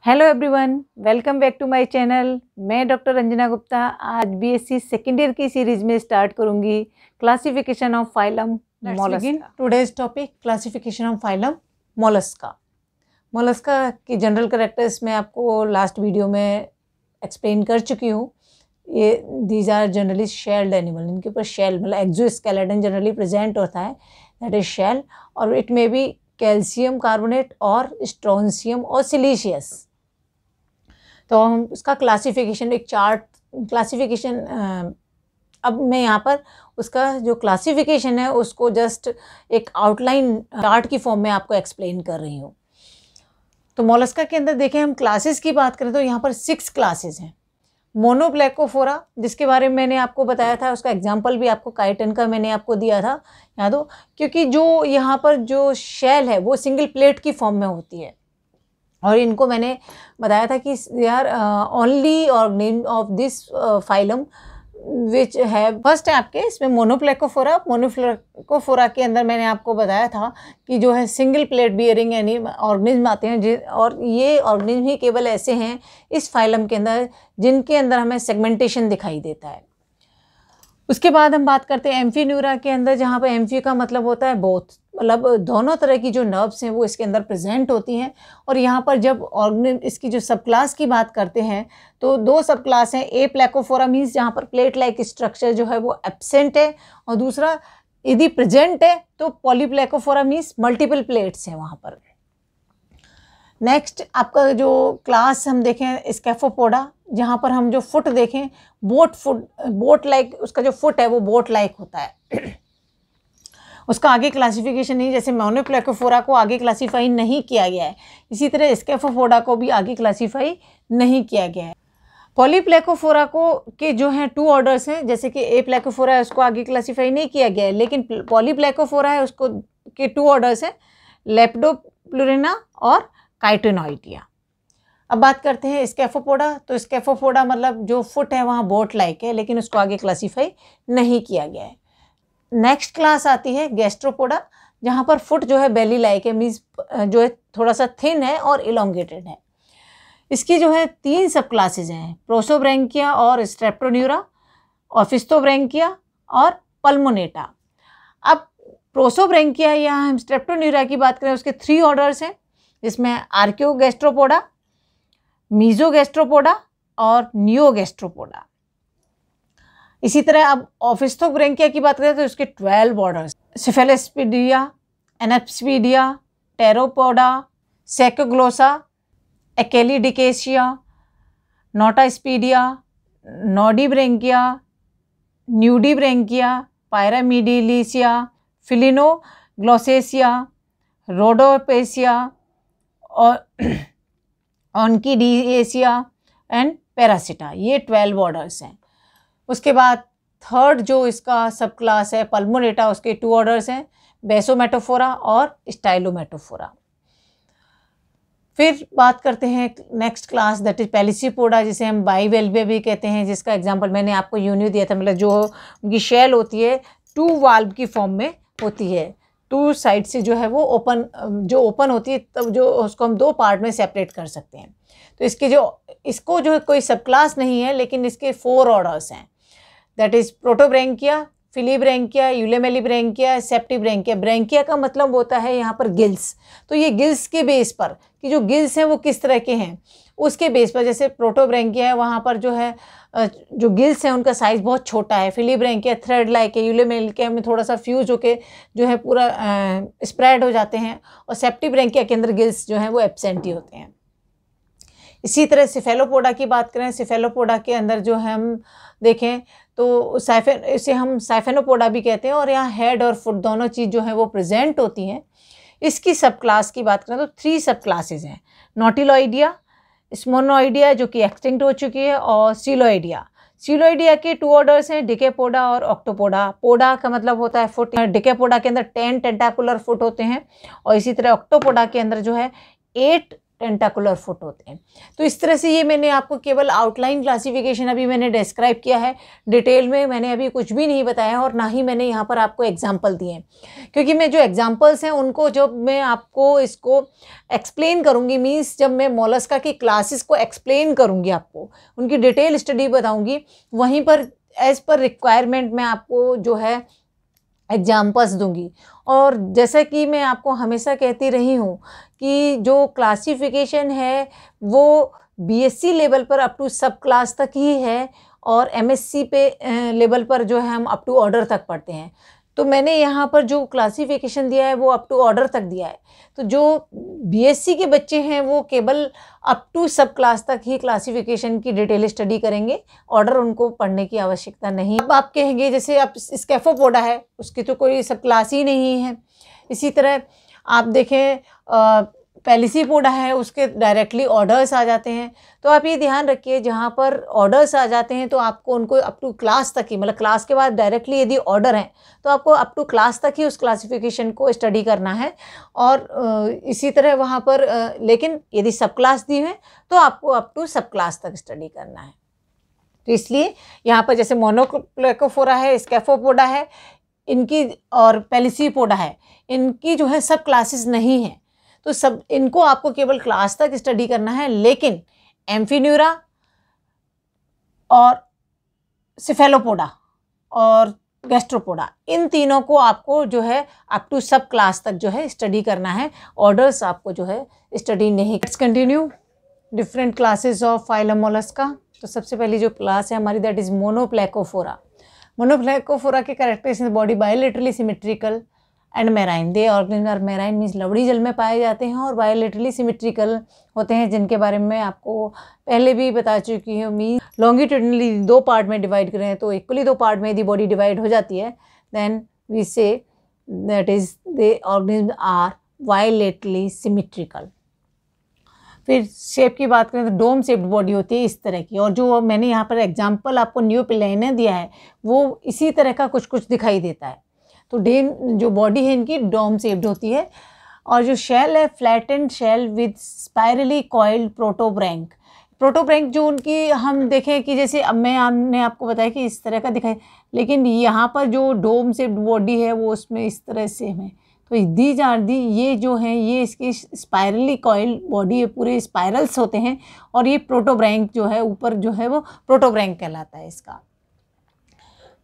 Hello everyone, welcome back to my channel. मैं doctor Ranjana Gupta आज BSc second year की series में स्टार्ट करूंगी classification of phylum mollusca. Today's topic classification of phylum mollusca. Mollusca की general characters मैं आपको last video में explain कर चुकी हूँ। ये these are generally shelled animal, इनके ऊपर शेल मतलब एक्सोस्केलेटन जनरली प्रेजेंट होता है, दैट इज शेल, और इट में भी कैल्शियम कार्बोनेट और स्ट्रोंशियम और सिलीशियस। तो हम उसका क्लासिफिकेशन एक चार्ट क्लासिफिकेशन अब मैं यहाँ पर उसका जो क्लासिफिकेशन है उसको जस्ट एक आउटलाइन चार्ट की फॉर्म में आपको एक्सप्लेन कर रही हूँ। तो मोलस्का के अंदर देखें, हम क्लासेस की बात करें तो यहाँ पर 6 क्लासेस हैं। मोनोप्लेकोफोरा, जिसके बारे में मैंने आपको बताया था, उसका एग्जाम्पल भी आपको काइटन का मैंने आपको दिया था, याद हो, क्योंकि जो यहाँ पर जो शेल है वो सिंगल प्लेट की फॉर्म में होती है। और इनको मैंने बताया था कि they are only organism of this phylum which है। फर्स्ट है आपके इसमें मोनोप्लेकोफोरा। मोनोप्लेकोफोरा के अंदर मैंने आपको बताया था कि जो है सिंगल प्लेट बियरिंग यानी ऑर्गेनिज्म आते हैं, और ये ऑर्गेनिज्म ही केवल ऐसे हैं इस फाइलम के अंदर जिनके अंदर हमें सेगमेंटेशन दिखाई देता है। उसके बाद हम बात करते हैं एम्फीन्यूरा के अंदर, जहाँ पर एम्फी का मतलब होता है बोथ, मतलब दोनों तरह की जो नर्व्स हैं वो इसके अंदर प्रेजेंट होती हैं। और यहाँ पर जब ऑर्गेनिज्म इसकी जो सब क्लास की बात करते हैं तो 2 सब क्लास हैं। ए प्लेकोफोरा मीन्स जहाँ पर प्लेट लाइक स्ट्रक्चर जो है वो एब्सेंट है, और दूसरा यदि प्रेजेंट है तो पॉलीप्लेकोफोरा मीन्स मल्टीपल प्लेट्स हैं वहाँ पर। नेक्स्ट आपका जो क्लास हम देखें स्कैफोपोडा, जहाँ पर हम जो फुट देखें बोट लाइक, उसका जो फुट है वो बोट लाइक होता है। उसका आगे क्लासिफिकेशन नहीं, जैसे मोनोप्लेकोफोरा को आगे क्लासीफाई नहीं किया गया है, इसी तरह स्कैफोपोडा को भी आगे क्लासीफाई नहीं किया गया है। पॉलीप्लेकोफोरा को के जो हैं 2 ऑर्डर्स हैं, जैसे कि ए प्लेकोफोरा है उसको आगे क्लासीफाई नहीं किया गया है, लेकिन पॉलीप्लेकोफोरा है उसको के 2 ऑर्डर्स हैं, लेपिडोप्लुरिना और काइटिनोइडिया। अब बात करते हैं स्कैफोपोडा। तो स्कैफोपोडा मतलब जो फुट है वहाँ बोट लाइक है, लेकिन उसको आगे क्लासीफाई नहीं किया गया है। नेक्स्ट क्लास आती है गैस्ट्रोपोडा, जहाँ पर फुट जो है बेली लाइक है, मीन्स जो है थोड़ा सा थिन है और इलोंगेटेड है। इसकी जो है 3 सब क्लासेज हैं, प्रोसोब्रैंकिया और स्ट्रेप्टोन्यूरा, ऑफिस्टोब्रैंकिया और पल्मोनेटा। अब प्रोसोब्रैंकिया या हम स्ट्रेप्टोन्यूरा की बात करें, उसके 3 ऑर्डर्स हैं, जिसमें आर्कियोगैस्ट्रोपोडा, मीजोगैस्ट्रोपोडा और नियोगैस्ट्रोपोडा। इसी तरह अब ऑफिस्थोब्रैंकिया की बात करें तो उसके 12 ऑर्डर्स, सिफेलोस्पिडिया, एनेप्सिडिया, टेरोपोडा, सेकोग्लोसा, एक्लेडिकेशिया, नोटास्पीडिया, नोडीब्रैंकिया, न्यूडीब्रैंकिया, पायरामिडिलिसिया, फिलिनोग्लोसेसिया, रोडोपेसिया और ऑनकीडिएसिया एंड पैरासिटा। ये 12 ऑर्डर्स हैं। उसके बाद थर्ड जो इसका सब क्लास है पल्मोनेटा, उसके 2 ऑर्डर्स हैं, बेसोमेटोफोरा और स्टाइलोमेटोफोरा। फिर बात करते हैं नेक्स्ट क्लास, दैट इज पेलिसिपोडा, जिसे हम बाइवेल्वे भी कहते हैं, जिसका एग्जांपल मैंने आपको यूनियो दिया था, मतलब जो उनकी शेल होती है 2 वाल्व की फॉर्म में होती है, 2 साइड से जो है वो ओपन होती है, तब जो उसको हम 2 पार्ट में सेपरेट कर सकते हैं। तो इसको जो कोई सब क्लास नहीं है, लेकिन इसके 4 ऑर्डर्स हैं, दैट इज प्रोटोब्रैंकिया, फिलीब्रैंकिया, यूलेमेलिब्रैंकिया, सेप्टिब्रैंकिया। ब्रैंकिया का मतलब होता है यहाँ पर गिल्स। तो ये गिल्स के बेस पर कि जो गिल्स हैं वो किस तरह के हैं उसके बेस पर, जैसे प्रोटोब्रैंकिया है वहाँ पर जो है जो गिल्स हैं उनका साइज़ बहुत छोटा है, फिलीब्रैंकिया थ्रेड लाइक है, यूलेमेलिया में थोड़ा सा फ्यूज होके जो है पूरा स्प्रेड हो जाते हैं, और सेप्टिब्रैंकिया के अंदर गिल्स जो हैं वो एब्सेंट ही होते हैं। इसी तरह सिफेलोपोडा की बात करें, सिफेलोपोडा के अंदर जो है हम देखें तो इसे हम साइफेनोपोडा भी कहते हैं, और यहाँ हेड और फुट दोनों चीज़ जो है वो प्रेजेंट होती हैं। इसकी सब क्लास की बात करें तो 3 सब क्लासेज हैं, नोटिलॉइडिया, स्मोनोइडिया जो कि एक्सटिंक्ट हो चुकी है, और सीलोइडिया। सीलोइडिया के 2 ऑर्डर्स हैं, डिकेपोडा और ऑक्टोपोडा। पोडा का मतलब होता है फुट, डिकेपोडा के अंदर 10 टेंटाकुलर फुट होते हैं, और इसी तरह ऑक्टोपोडा के अंदर जो है 8 टेंटाकुलर फुट होते हैं। तो इस तरह से ये मैंने आपको केवल आउटलाइन क्लासिफिकेशन अभी मैंने डिस्क्राइब किया है, डिटेल में मैंने अभी कुछ भी नहीं बताया और ना ही मैंने यहाँ पर आपको एग्जांपल दिए हैं, क्योंकि मैं जो एग्जांपल्स हैं उनको जब मैं आपको इसको एक्सप्लेन करूँगी, मीन्स जब मैं मोलस्का की क्लासेस को एक्सप्लेन करूँगी, आपको उनकी डिटेल स्टडी बताऊँगी, वहीं पर एज पर रिक्वायरमेंट मैं आपको जो है एग्जाम्पल्स दूंगी। और जैसा कि मैं आपको हमेशा कहती रही हूँ कि जो क्लासिफिकेशन है वो बीएससी लेवल पर अप टू सब क्लास तक ही है और एमएससी पे लेवल पर जो है हम अप टू ऑर्डर तक पढ़ते हैं। तो मैंने यहाँ पर जो क्लासिफिकेशन दिया है वो अप टू ऑर्डर तक दिया है। तो जो बीएससी के बच्चे हैं वो केवल अप टू सब क्लास तक ही क्लासिफिकेशन की डिटेल स्टडी करेंगे, ऑर्डर उनको पढ़ने की आवश्यकता नहीं। अब आप कहेंगे जैसे अब स्कैफोपोडा है, उसकी तो कोई सब क्लास ही नहीं है। इसी तरह आप देखें पेलिसीपोडा है, उसके डायरेक्टली ऑर्डर्स आ जाते हैं। तो आप ये ध्यान रखिए, जहाँ पर ऑर्डर्स आ जाते हैं तो आपको उनको अप टू क्लास तक ही, मतलब क्लास के बाद डायरेक्टली यदि ऑर्डर हैं तो आपको अप टू क्लास तक ही उस क्लासिफिकेशन को स्टडी करना है। और इसी तरह वहाँ पर लेकिन यदि सब क्लास दी है तो आपको अप टू सब क्लास तक स्टडी करना है। तो इसलिए यहाँ पर जैसे मोनोप्लेकोफोरा है, स्कैफोपोडा है, इनकी और पेलिसीपोडा है, इनकी जो है सब क्लासेस नहीं हैं। तो सब इनको आपको केवल क्लास तक स्टडी करना है, लेकिन एम्फीन्यूरा और सिफेलोपोडा और गैस्ट्रोपोडा, इन तीनों को आपको जो है अप टू सब क्लास तक जो है स्टडी करना है, ऑर्डर्स आपको जो है स्टडी नहीं। Let's continue different classes of phylum Mollusca. तो सबसे पहली जो क्लास है हमारी दैट इज़ मोनोप्लेकोफोरा। मोनोप्लेकोफोरा के characteristics body bilaterally symmetrical and marine. They organism are marine means लवड़ी जल में पाए जाते हैं और बायोलेटरली सिमेट्रिकल होते हैं, जिनके बारे में आपको पहले भी बता चुकी हूँ। मीन्स लॉन्गिट्यूडनली दो पार्ट में डिवाइड करें तो इक्वली दो पार्ट में यदि बॉडी डिवाइड हो जाती है then we say that is they organism are bilaterally symmetrical. फिर शेप की बात करें तो डोम शेप्ड बॉडी होती है इस तरह की, और जो मैंने यहाँ पर एग्जाम्पल आपको न्यू पिलेना दिया है वो इसी तरह का कुछ कुछ दिखाई देता है। तो डेम जो बॉडी है इनकी डोम शेप्ड होती है, और जो शेल है flattened shell with spirally coiled protobranch. Protobranch जो उनकी हम देखें कि जैसे अब हमने आपको बताया कि इस तरह का दिखाई, लेकिन यहाँ पर जो डोम शेप्ड बॉडी है वो उसमें इस तरह से है। तो दीज आर दी, ये जो है ये इसकी स्पाइरली कॉइल्ड बॉडी है, पूरे स्पाइरल्स होते हैं, और ये प्रोटोब्रैंक जो है ऊपर जो है वो प्रोटोब्रैंक कहलाता है इसका।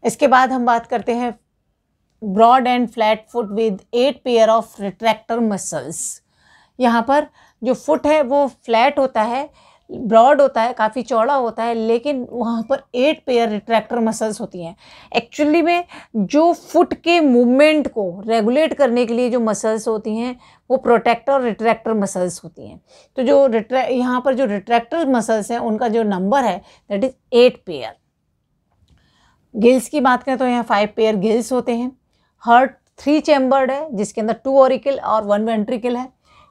इसके बाद हम बात करते हैं broad and flat foot with 8 pair of retractor muscles. यहाँ पर जो फुट है वो फ्लैट होता है, ब्रॉड होता है, काफ़ी चौड़ा होता है, लेकिन वहाँ पर 8 पेयर रिट्रैक्टर मसल्स होती हैं। एक्चुअली में जो फुट के मूवमेंट को रेगुलेट करने के लिए जो मसल्स होती हैं वो प्रोटेक्टर और रिट्रैक्टर मसल्स होती हैं। तो जो यहाँ पर जो रिट्रैक्टर मसल्स हैं उनका जो नंबर है दैट इज़ 8 पेयर। गिल्स की बात करें तो यहाँ 5 पेयर गिल्स होते हैं। हार्ट 3 चैम्बर्ड है जिसके अंदर 2 ऑरिकल और 1 वेंट्रिकल है।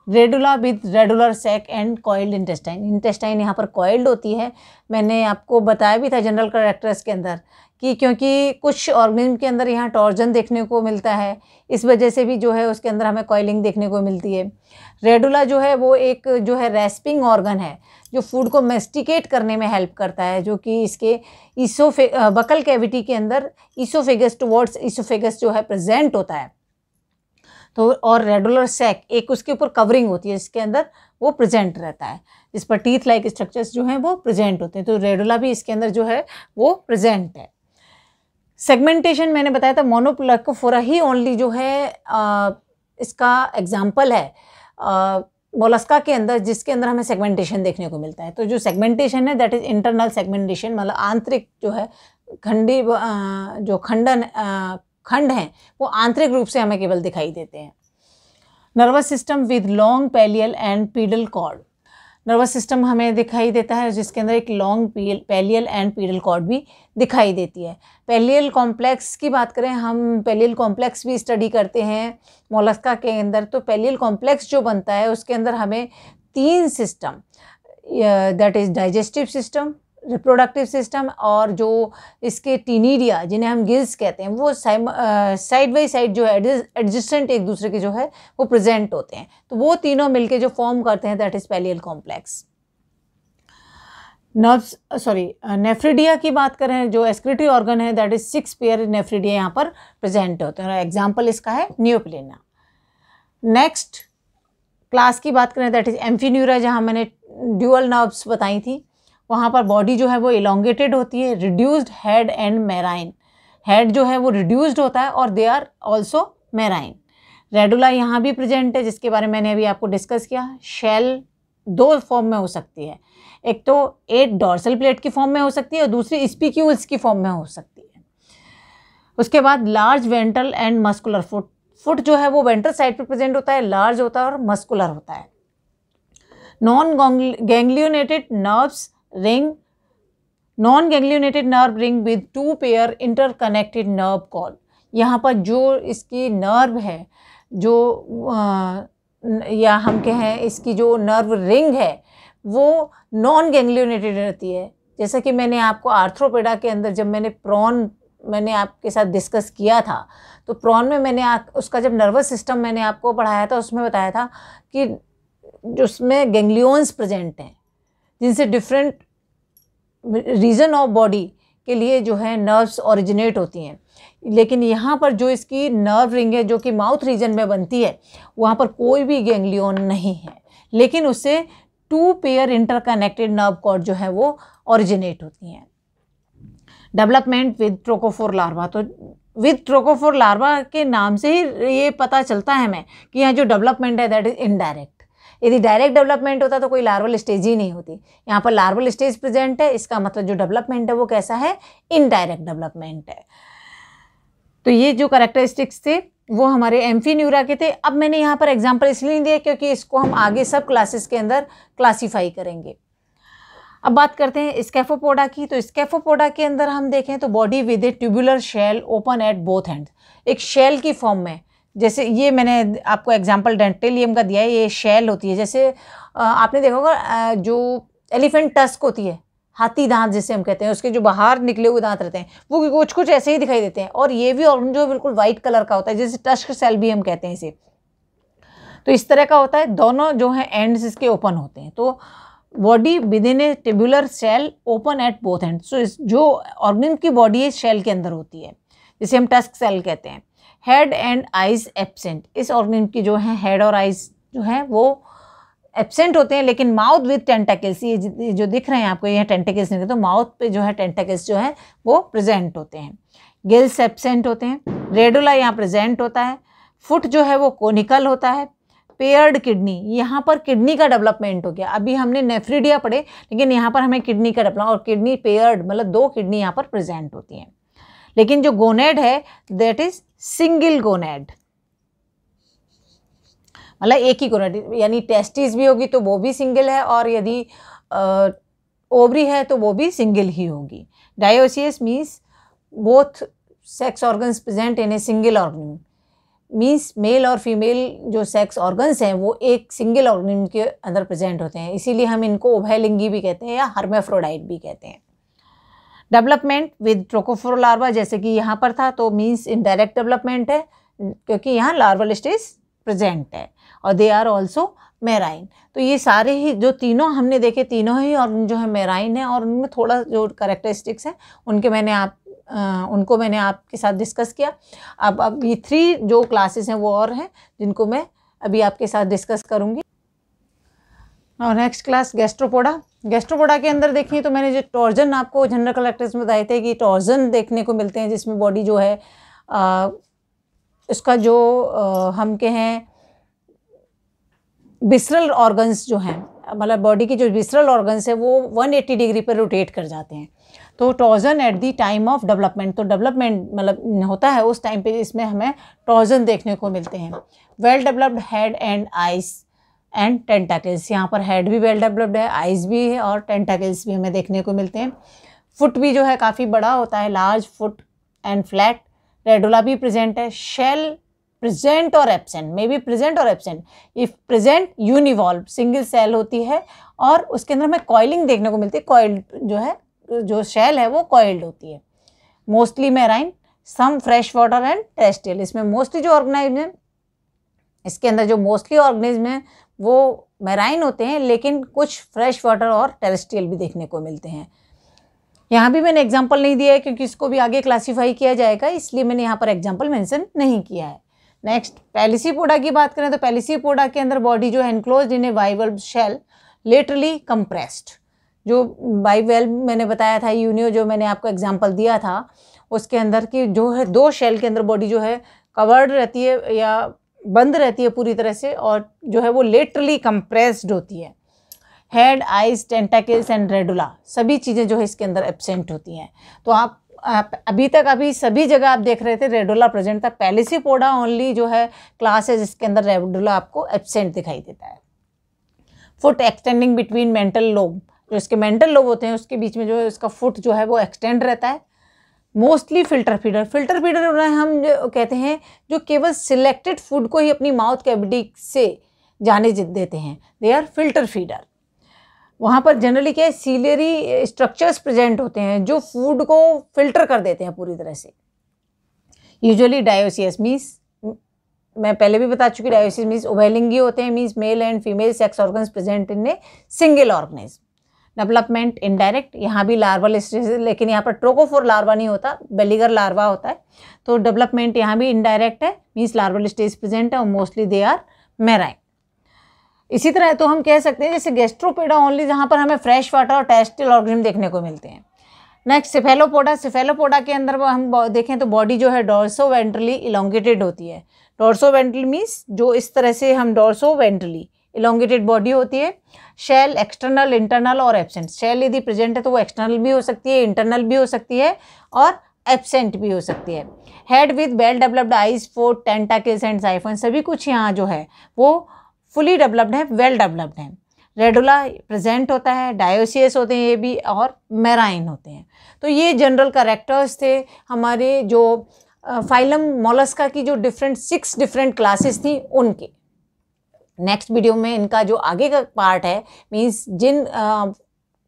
Radula with radular sac and coiled intestine. Intestine यहाँ पर कॉइल्ड होती है। मैंने आपको बताया भी था जनरल कैरेक्टर्स के अंदर कि क्योंकि कुछ ऑर्गेनिज्म के अंदर यहाँ टॉर्जन देखने को मिलता है, इस वजह से भी जो है उसके अंदर हमें कॉइलिंग देखने को मिलती है। रेडुला जो है वो एक जो है रेस्पिंग ऑर्गन है जो फूड को मेस्टिकेट करने में हेल्प करता है, जो कि इसके बकल कैविटी के अंदर ईसोफेगस टुवर्ड्स ईसोफेगस जो है प्रेजेंट होता है। तो और रेडुलर सैक एक उसके ऊपर कवरिंग होती है इसके अंदर वो प्रेजेंट रहता है, इस पर टीथ लाइक स्ट्रक्चर्स जो हैं वो प्रेजेंट होते हैं। तो रेडुला भी इसके अंदर जो है वो प्रेजेंट है। सेगमेंटेशन मैंने बताया था, मोनोप्लेकोफोरा ही ओनली जो है इसका एग्जाम्पल है मोलस्का के अंदर जिसके अंदर हमें सेगमेंटेशन देखने को मिलता है। तो जो सेगमेंटेशन है दैट इज़ इंटरनल सेगमेंटेशन, मतलब आंतरिक जो है खंडी जो खंड हैं वो आंतरिक रूप से हमें केवल दिखाई देते हैं। Nervous system with long pallial and pedal cord. Nervous system हमें दिखाई देता है जिसके अंदर एक long pallial and pedal cord भी दिखाई देती है। पैलियल कॉम्प्लेक्स की बात करें, हम पैलियल कॉम्प्लेक्स भी स्टडी करते हैं मोलस्का के अंदर। तो पैलियल कॉम्प्लेक्स जो बनता है उसके अंदर हमें 3 system that is digestive system, reproductive system और जो इसके टीनिडिया जिन्हें हम गिल्स कहते हैं वो साइड बाई साइड जो है एडजस्टेंट एक दूसरे के जो है वो प्रेजेंट होते हैं। तो वो तीनों मिलके जो फॉर्म करते हैं दैट इज पैलियल कॉम्प्लेक्स। नेफ्रिडिया की बात करें, जो एक्सक्रीटरी ऑर्गन है दैट इज 6 पेयर नेफ्रिडिया यहाँ पर प्रेजेंट होते हैं। एग्जाम्पल इसका है नियोप्लेना। नेक्स्ट क्लास की बात करें दैट इज एम्फीन्यूरा, जहाँ मैंने ड्यूअल नर्व्स बताई थी। वहाँ पर बॉडी जो है वो इलोंगेटेड होती है, reduced head and marine. Head जो है वो रिड्यूस्ड होता है और they are also marine. Radula यहाँ भी प्रेजेंट है जिसके बारे में मैंने अभी आपको डिस्कस किया। शेल 2 फॉर्म में हो सकती है, एक तो 8 डॉर्सल प्लेट की फॉर्म में हो सकती है और दूसरी स्पीक्यूल्स की फॉर्म में हो सकती है। उसके बाद large ventral and muscular foot. Foot जो है वो वेंट्रल साइड पे प्रेजेंट होता है, लार्ज होता है और मस्कुलर होता है। Non ganglionated nerves ring, non ganglionated nerve ring with 2 pair interconnected nerve cord. यहाँ पर जो इसकी नर्व है जो या हम कहें इसकी जो नर्व रिंग है वो नॉन गैंग्लियोनेटेड रहती है। जैसा कि मैंने आपको आर्थ्रोपेडा के अंदर जब मैंने आपके साथ डिस्कस किया था, तो प्रॉन में मैंने उसका जब नर्वस सिस्टम मैंने आपको पढ़ाया था उसमें बताया था कि जो उसमें गैंग्लियंस प्रेजेंट हैं जिनसे डिफरेंट रीजन ऑफ बॉडी के लिए जो है नर्व्स ओरिजिनेट होती हैं। लेकिन यहाँ पर जो इसकी नर्व रिंग है जो कि माउथ रीजन में बनती है वहाँ पर कोई भी गैंग्लियन नहीं है, लेकिन उससे 2 पेयर इंटरकनेक्टेड नर्व कॉर्ड जो है वो ओरिजिनेट होती हैं। डेवलपमेंट विद ट्रोकोफोर लार्वा, तो विद ट्रोकोफोर लार्वा के नाम से ही ये पता चलता है हमें कि यहाँ जो डेवलपमेंट है दैट इज इनडायरेक्ट। यदि डायरेक्ट डेवलपमेंट होता तो कोई लार्वल स्टेज ही नहीं होती। यहाँ पर लार्वल स्टेज प्रेजेंट है, इसका मतलब जो डेवलपमेंट है वो कैसा है, इनडायरेक्ट डेवलपमेंट है। तो ये जो कैरेक्टरिस्टिक्स थे वो हमारे एम्फीन्यूरा के थे। अब मैंने यहाँ पर एग्जाम्पल इसलिए नहीं दिया क्योंकि इसको हम आगे सब क्लासेस के अंदर क्लासीफाई करेंगे। अब बात करते हैं स्कैफोपोडा की। तो स्कैफोपोडा के अंदर हम देखें तो body with a tubular shell open at both end, एक शेल की फॉर्म में। जैसे ये मैंने आपको एग्जांपल डेंटेलियम का दिया है, ये शेल होती है। जैसे आपने देखा होगा जो एलिफेंट टस्क होती है, हाथी दांत जिसे हम कहते हैं, उसके जो बाहर निकले हुए दांत रहते हैं वो कुछ कुछ ऐसे ही दिखाई देते हैं। और ये भी ऑर्गन जो बिल्कुल वाइट कलर का होता है, जैसे टस्क सेल भी हम कहते हैं इसे। तो इस तरह का होता है, दोनों जो है एंड्स इसके ओपन होते हैं। तो body with in a tubular cell open at both end. So जो ऑर्गन की बॉडी है शेल के अंदर होती है, जिसे हम टस्क सेल कहते हैं। हेड एंड आइज एब्सेंट, इस ऑर्गन की जो है हेड और आइज जो है वो एब्सेंट होते हैं, लेकिन माउथ विद टेंटाकल्स, ये जो दिख रहे हैं आपको ये टेंटाकल्स नहीं, तो माउथ पे जो है टेंटाकल्स जो है वो प्रेजेंट होते हैं। गिल्स एब्सेंट होते हैं। रेडुला यहाँ प्रेजेंट होता है। फुट जो है वो कोनिकल होता है। पेयर्ड किडनी, यहाँ पर किडनी का डेवलपमेंट हो गया। अभी हमने नेफ्रिडिया पढ़े लेकिन यहाँ पर हमें किडनी का डेवलपमेंट, और किडनी पेयर्ड मतलब 2 किडनी यहाँ पर प्रेजेंट होती हैं। लेकिन जो गोनेड है दैट इज सिंगल गोनेड, मतलब एक ही गोनेड, यानी टेस्टिस भी होगी तो वो भी सिंगल है, और यदि ओवरी है तो वो भी सिंगल ही होगी। Dioecious means both sex organs present in a single organ, means male और फीमेल जो सेक्स ऑर्गन्स हैं वो एक सिंगल ऑर्गन के अंदर प्रेजेंट होते हैं, इसीलिए हम इनको उभयलिंगी भी कहते हैं या हर्मेफ्रोडाइट भी कहते हैं। डेवलपमेंट विद ट्रोकोफोर लार्वा, जैसे कि यहाँ पर था, तो मीन्स इनडायरेक्ट डेवलपमेंट है क्योंकि यहाँ लार्वल स्टेज प्रेजेंट है, और दे आर ऑल्सो मेराइन। तो ये सारे ही जो तीनों हमने देखे, तीनों ही ऑर्गन जो है मेराइन है, और उनमें थोड़ा जो कैरेक्टरिस्टिक्स हैं उनको मैंने आपके साथ डिस्कस किया। अब ये 3 जो क्लासेस हैं वो और हैं जिनको मैं अभी आपके साथ डिस्कस करूँगी। और नेक्स्ट क्लास गैस्ट्रोपोडा। गैस्ट्रोपोडा के अंदर देखिए तो मैंने जो टॉर्जन आपको जनरल कैरेक्टरिस्टिक्स बताए थे कि टॉर्जन देखने को मिलते हैं, जिसमें बॉडी जो है उसका जो हम कहें विसरल ऑर्गन्स जो हैं, मतलब बॉडी की जो विसरल ऑर्गन्स है वो 180 डिग्री पर रोटेट कर जाते हैं। तो torsion at the time of development, तो डेवलपमेंट मतलब होता है उस टाइम पे इसमें हमें टॉर्जन देखने को मिलते हैं। Well developed head and eyes and tentacles, यहाँ पर हेड भी वेल डेवलप्ड है, आइज भी है और टेंटाकल्स भी हमें देखने को मिलते हैं। फुट भी जो है काफ़ी बड़ा होता है, large foot and flat. Radula भी प्रेजेंट है। शेल प्रेजेंट और एब्सेंट, मे बी प्रेजेंट और absent. If present univalve, single shell होती है, और उसके अंदर हमें कॉइलिंग देखने को मिलती है। कॉइल जो है जो शेल है वो कॉइल्ड होती है। Mostly marine, some fresh water and terrestrial. इसमें मोस्टली जो ऑर्गेनिज्म है, इसके अंदर जो मोस्टली ऑर्गेनिज्म है वो मैराइन होते हैं, लेकिन कुछ फ्रेश वाटर और टेरेस्ट्रियल भी देखने को मिलते हैं। यहाँ भी मैंने एग्जांपल नहीं दिया है क्योंकि इसको भी आगे क्लासीफाई किया जाएगा, इसलिए मैंने यहाँ पर एग्जांपल मेंशन नहीं किया है। नेक्स्ट, पैलिसीपोडा की बात करें तो पैलिसीपोडा के अंदर बॉडी जो है enclosed in a bivalve shell, laterally compressed. जो बाइवल्व मैंने बताया था, यूनियो जो मैंने आपको एग्जांपल दिया था, उसके अंदर की जो है 2 शेल के अंदर बॉडी जो है कवर्ड रहती है या बंद रहती है पूरी तरह से, और जो है वो लेटरली कंप्रेस्ड होती है। Head, eyes, tentacles and radula, सभी चीज़ें जो है इसके अंदर एब्सेंट होती हैं। तो आप अभी सभी जगह आप देख रहे थे रेडुला प्रेजेंट था। पैलिसीपोडा ओनली जो है क्लास है जिसके अंदर रेडुला आपको एब्सेंट दिखाई देता है। Foot extending between mantle lobe, जो इसके मेंटल लोब होते हैं उसके बीच में जो है उसका फुट जो है वो एक्सटेंड रहता है। Mostly filter feeder, filter feeder हम जो कहते हैं जो केवल सिलेक्टेड फूड को ही अपनी माउथ कैविटी से जाने देते हैं, दे आर फिल्टर फीडर। वहाँ पर जनरली क्या है, सीलियरी स्ट्रक्चर्स प्रेजेंट होते हैं जो फूड को फिल्टर कर देते हैं पूरी तरह से। यूजुअली डायोसियस मीन्स, मैं पहले भी बता चुकी, डायोसिस मीन्स उभयलिंगी होते हैं, means male and female sex organs present in a single organism. Development indirect, यहाँ भी लार्वल स्टेज, लेकिन यहाँ पर ट्रोकोफोर लार्वा नहीं होता, बेलीगर लार्वा होता है। तो डेवलपमेंट यहाँ भी इनडायरेक्ट है, मीन्स लार्वल स्टेज प्रेजेंट है और मोस्टली दे आर मैराइन। इसी तरह तो हम कह सकते हैं जैसे गैस्ट्रोपोडा ओनली, जहाँ पर हमें फ्रेश वाटर और टेरेस्ट्रियल ऑर्गेनिज्म देखने को मिलते हैं। नेक्स्ट, सेफेलोपोडा, सेफेलोपोडा के अंदर हम देखें तो बॉडी जो है डोर्सो वेंट्रली इलोंगेटेड होती है। डोर्सो वेंट्रली मीन्स जो इस तरह से हम डोर्सो वेंट्रली इलोंगेटेड बॉडी होती है। शेल एक्सटर्नल, इंटरनल और एब्सेंट। शेल यदि प्रेजेंट है तो वो एक्सटर्नल भी हो सकती है, इंटरनल भी हो सकती है और एब्सेंट भी हो सकती है। Head with well developed eyes, four, tentacles and siphon, सभी कुछ यहाँ जो है वो फुली डेवलप्ड है, वेल डेवलप्ड है। रेडुला प्रेजेंट होता है, डायोसियस होते हैं ये भी, और मैराइन होते हैं। तो ये जनरल कैरेक्टर्स थे हमारे जो फाइलम मोलस्का की जो 6 डिफरेंट क्लासेस थी उनके। नेक्स्ट वीडियो में इनका जो आगे का पार्ट है, मीन्स जिन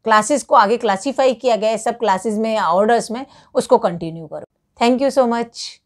क्लासेस को आगे क्लासीफाई किया गया है सब क्लासेस में या ऑर्डर्स में, उसको कंटिन्यू करो। Thank you so much.